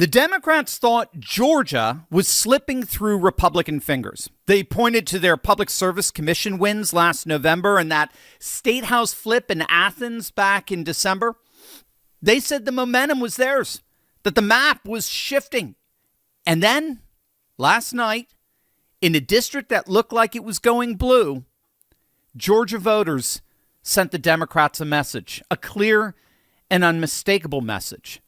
The Democrats thought Georgia was slipping through Republican fingers. They pointed to their Public Service Commission wins last November and that State House flip in Athens back in December. They said the momentum was theirs, that the map was shifting. And then, last night, in a district that looked like it was going blue, Georgia voters sent the Democrats a message, a clear and unmistakable message,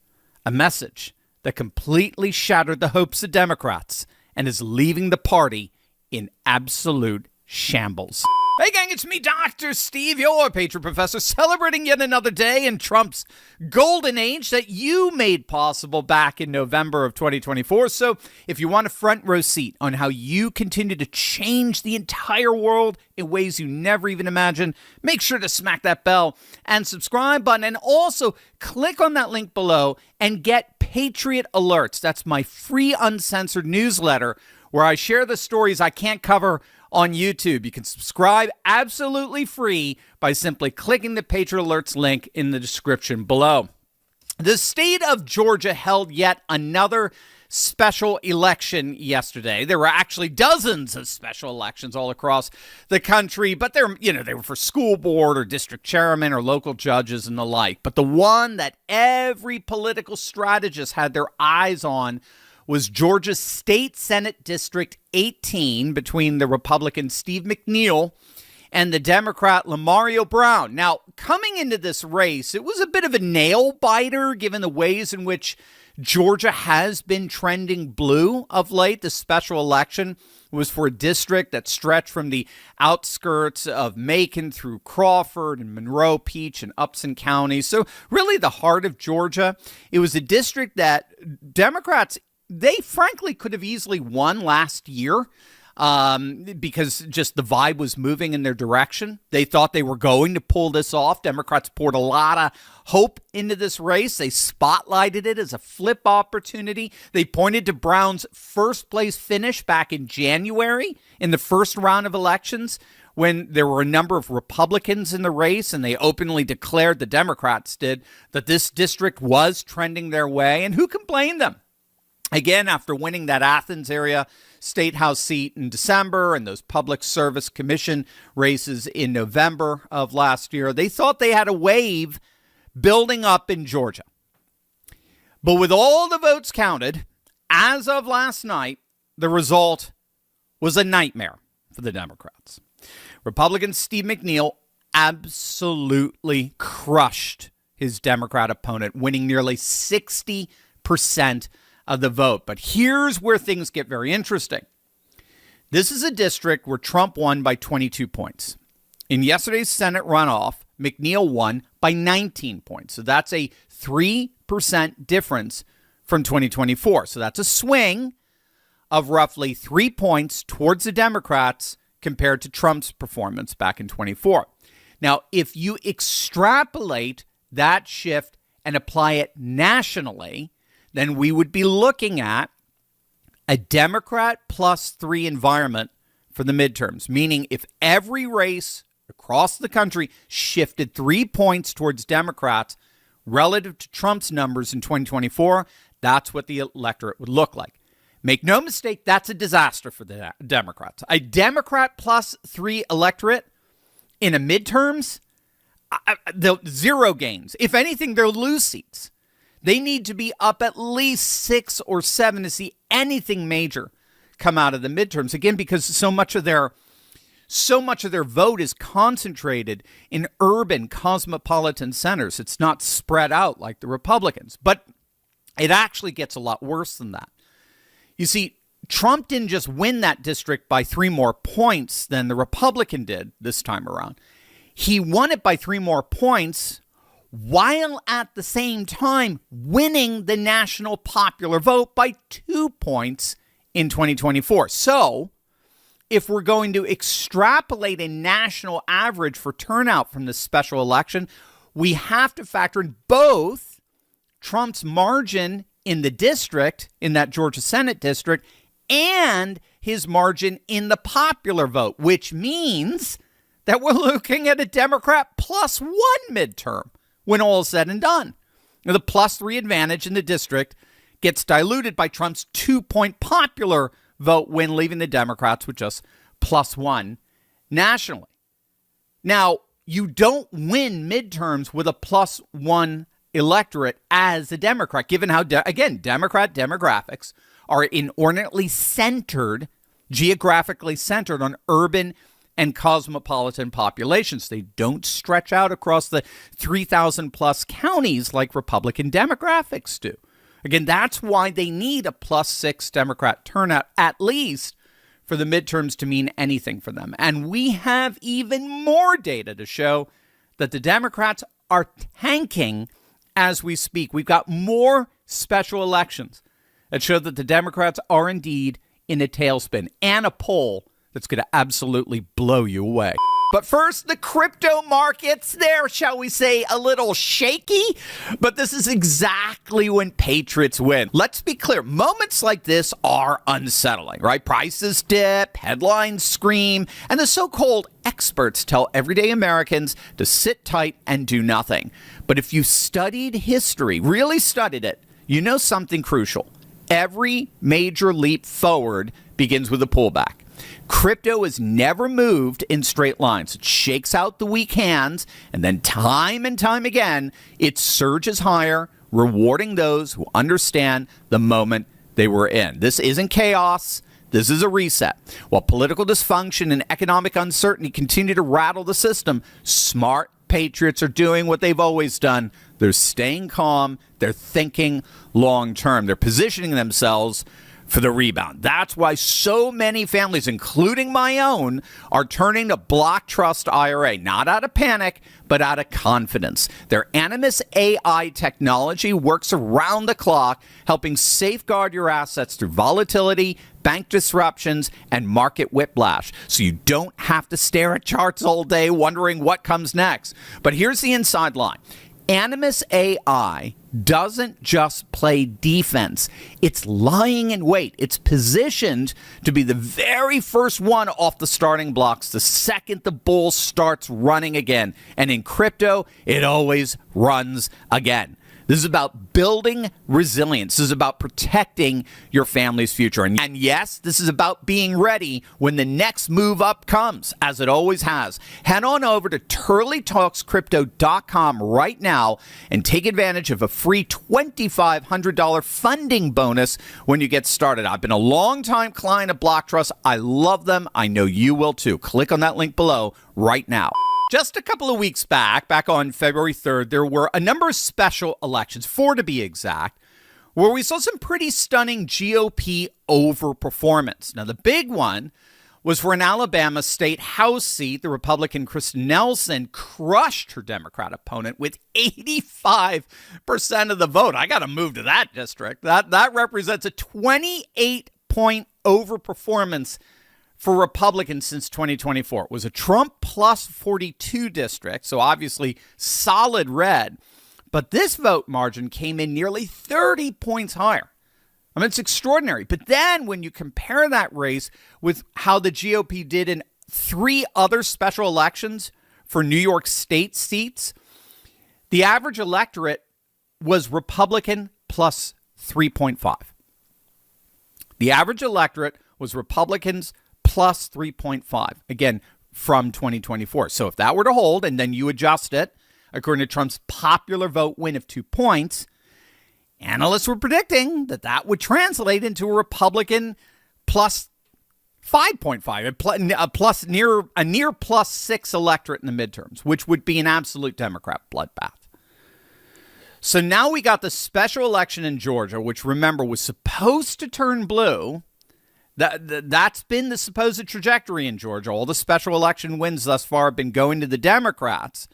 a message that completely shattered the hopes of Democrats and is leaving the party in absolute shambles. Hey gang, it's me, Dr. Steve, your Patriot Professor, celebrating yet another day in Trump's golden age that you made possible back in November of 2024. So if you want a front row seat on how you continue to change the entire world in ways you never even imagined, make sure to smack that bell and subscribe button, and also click on that link below and get Patriot Alerts. That's my free uncensored newsletter where I share the stories I can't cover on YouTube. You can subscribe absolutely free by simply clicking the Patriot Alerts link in the description below. The state of Georgia held yet another special election yesterday. There were actually dozens of special elections all across the country, but they were for school board or district chairman or local judges and the like. But the one that every political strategist had their eyes on was Georgia's State Senate District 18 between the Republican Steve McNeil and the Democrat Lamario Brown. Now, coming into this race, it was a bit of a nail-biter given the ways in which Georgia has been trending blue of late. The special election was for a district that stretched from the outskirts of Macon through Crawford and Monroe, Peach, and Upson counties. So really the heart of Georgia. It was a district that Democrats, they frankly could have easily won last year because just the vibe was moving in their direction. They thought they were going to pull this off. Democrats poured a lot of hope into this race. They spotlighted it as a flip opportunity. They pointed to Brown's first place finish back in January in the first round of elections when there were a number of Republicans in the race, and they openly declared, the Democrats did, that this district was trending their way. And who can blame them? Again, after winning that Athens area state house seat in December and those Public Service Commission races in November of last year, they thought they had a wave building up in Georgia. But with all the votes counted, as of last night, the result was a nightmare for the Democrats. Republican Steve McNeil absolutely crushed his Democrat opponent, winning nearly 60% of the vote. But here's where things get very interesting. This is a district where Trump won by 22 points. In yesterday's Senate runoff, McNeil won by 19 points. So that's a 3% difference from 2024. So that's a swing of roughly 3 points towards the Democrats compared to Trump's performance back in 24. Now, if you extrapolate that shift and apply it nationally, then we would be looking at a Democrat +3 environment for the midterms, meaning if every race across the country shifted 3 points towards Democrats relative to Trump's numbers in 2024, that's what the electorate would look like. Make no mistake, that's a disaster for the Democrats. A Democrat +3 electorate in a midterms, they'll zero gains. If anything, they'll lose seats. They need to be up at least 6 or 7 to see anything major come out of the midterms. Again, because so much of their vote is concentrated in urban cosmopolitan centers. It's not spread out like the Republicans. But it actually gets a lot worse than that. You see, Trump didn't just win that district by 3 more points than the Republican did this time around. He won it by 3 more points while at the same time winning the national popular vote by 2 points in 2024. So, if we're going to extrapolate a national average for turnout from this special election, we have to factor in both Trump's margin in the district, in that Georgia Senate district, and his margin in the popular vote, which means that we're looking at a Democrat +1 midterm when all is said and done. Now, the +3 advantage in the district gets diluted by Trump's 2-point popular vote win, leaving the Democrats with just +1 nationally. Now, you don't win midterms with a +1 electorate as a Democrat, given how, again, Democrat demographics are inordinately centered, geographically centered on urban and cosmopolitan populations. They don't stretch out across the 3,000 plus counties like Republican demographics do. Again, that's why they need a +6 Democrat turnout, at least for the midterms to mean anything for them. And we have even more data to show that the Democrats are tanking as we speak. We've got more special elections that show that the Democrats are indeed in a tailspin, and a poll that's going to absolutely blow you away. But first, the crypto markets, they're, shall we say, a little shaky, but this is exactly when patriots win. Let's be clear, moments like this are unsettling, right? Prices dip, headlines scream, and the so-called experts tell everyday Americans to sit tight and do nothing. But if you studied history, really studied it, you know something crucial. Every major leap forward begins with a pullback. Crypto has never moved in straight lines. It shakes out the weak hands, and then time and time again, it surges higher, rewarding those who understand the moment they were in. This isn't chaos. This is a reset. While political dysfunction and economic uncertainty continue to rattle the system, smart patriots are doing what they've always done. They're staying calm. They're thinking long term. They're positioning themselves for the rebound. That's why so many families, including my own, are turning to Block Trust IRA, not out of panic, but out of confidence. Their Animus AI technology works around the clock, helping safeguard your assets through volatility, bank disruptions, and market whiplash. So you don't have to stare at charts all day wondering what comes next. But here's the inside line. Animus AI doesn't just play defense. It's lying in wait. It's positioned to be the very first one off the starting blocks the second the bull starts running again. And in crypto, it always runs again. This is about building resilience. This is about protecting your family's future. And yes, this is about being ready when the next move up comes, as it always has. Head on over to turleytalkscrypto.com right now and take advantage of a free $2,500 funding bonus when you get started. I've been a long-time client of Block Trust. I love them. I know you will too. Click on that link below right now. Just a couple of weeks back on February 3rd, there were a number of special elections, 4 to be exact, where we saw some pretty stunning GOP overperformance. Now, the big one was for an Alabama state House seat. The Republican Kristen Nelson crushed her Democrat opponent with 85% of the vote. I got to move to that district. That represents a 28-point overperformance for Republicans since 2024. It was a Trump plus 42 district, so obviously solid red. But this vote margin came in nearly 30 points higher. I mean, it's extraordinary. But then when you compare that race with how the GOP did in 3 other special elections for New York State seats, the average electorate was Republican plus 3.5. The average electorate was Republicans plus 3.5, again, from 2024. So if that were to hold and then you adjust it, according to Trump's popular vote win of 2 points, analysts were predicting that that would translate into a Republican plus 5.5, a near plus 6 electorate in the midterms, which would be an absolute Democrat bloodbath. So now we got the special election in Georgia, which, remember, was supposed to turn blue. That's been the supposed trajectory in Georgia. All the special election wins thus far have been going to the Democrats.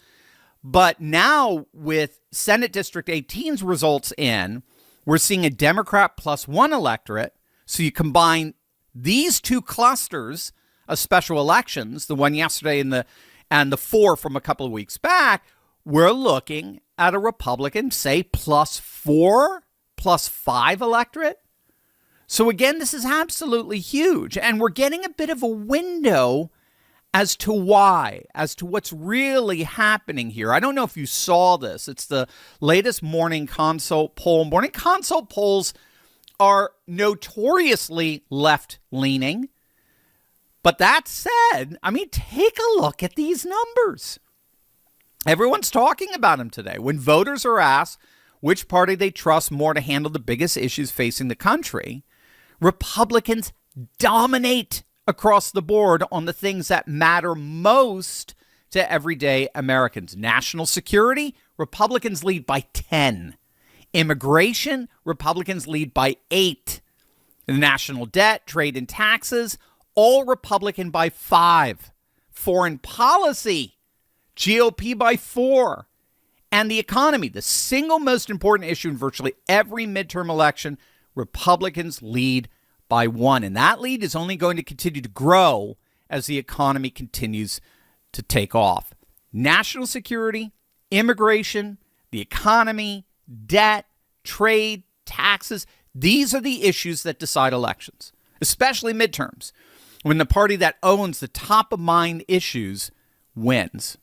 But now with Senate District 18's results in, we're seeing a Democrat plus 1 electorate. So you combine these 2 clusters of special elections, the one yesterday and the 4 from a couple of weeks back, we're looking at a Republican, say, plus 4, plus 5 electorate. So again, this is absolutely huge. And we're getting a bit of a window as to why, as to what's really happening here. I don't know if you saw this. It's the latest Morning Consult poll. Morning Consult polls are notoriously left-leaning. But that said, take a look at these numbers. Everyone's talking about them today. When voters are asked which party they trust more to handle the biggest issues facing the country, Republicans dominate across the board on the things that matter most to everyday Americans. National security, Republicans lead by 10. Immigration, Republicans lead by 8. The national debt, trade, and taxes, all Republican by 5. Foreign policy, GOP by 4. And the economy, the single most important issue in virtually every midterm election, Republicans lead by 1. And that lead is only going to continue to grow as the economy continues to take off. National security, immigration, the economy, debt, trade, taxes, these are the issues that decide elections, especially midterms, when the party that owns the top-of-mind issues wins.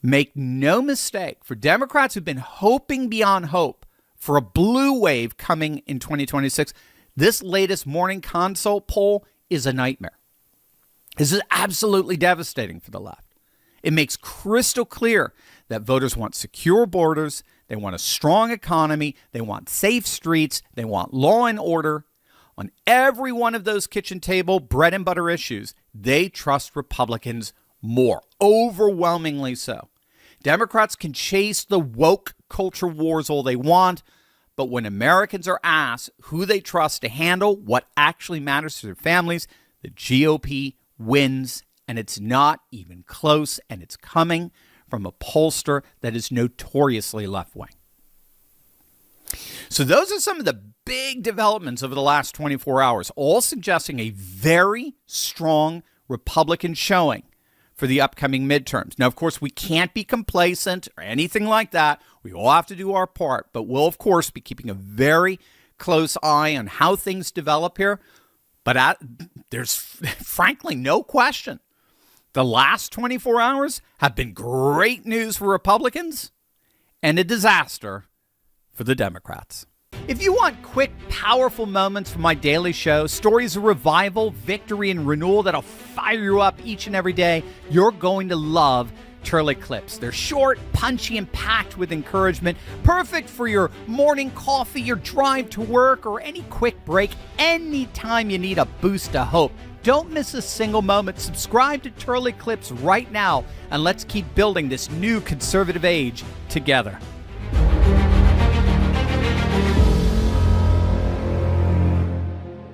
Make no mistake, for Democrats who've been hoping beyond hope for a blue wave coming in 2026, this latest Morning Consult poll is a nightmare. This is absolutely devastating for the left. It makes crystal clear that voters want secure borders, they want a strong economy, they want safe streets, they want law and order. On every one of those kitchen table bread and butter issues, they trust Republicans more, overwhelmingly so. Democrats can chase the woke culture wars all they want, but when Americans are asked who they trust to handle what actually matters to their families, the GOP wins, and it's not even close, and it's coming from a pollster that is notoriously left-wing. So those are some of the big developments over the last 24 hours, all suggesting a very strong Republican showing for the upcoming midterms. Now, of course, we can't be complacent or anything like that. We all have to do our part, but we'll, of course, be keeping a very close eye on how things develop here. But there's frankly no question. The last 24 hours have been great news for Republicans and a disaster for the Democrats. If you want quick, powerful moments from my daily show, stories of revival, victory, and renewal that'll fire you up each and every day, you're going to love Turley Clips. They're short, punchy, and packed with encouragement, perfect for your morning coffee, your drive to work, or any quick break anytime you need a boost of hope. Don't miss a single moment. Subscribe to Turley Clips right now, and let's keep building this new conservative age together.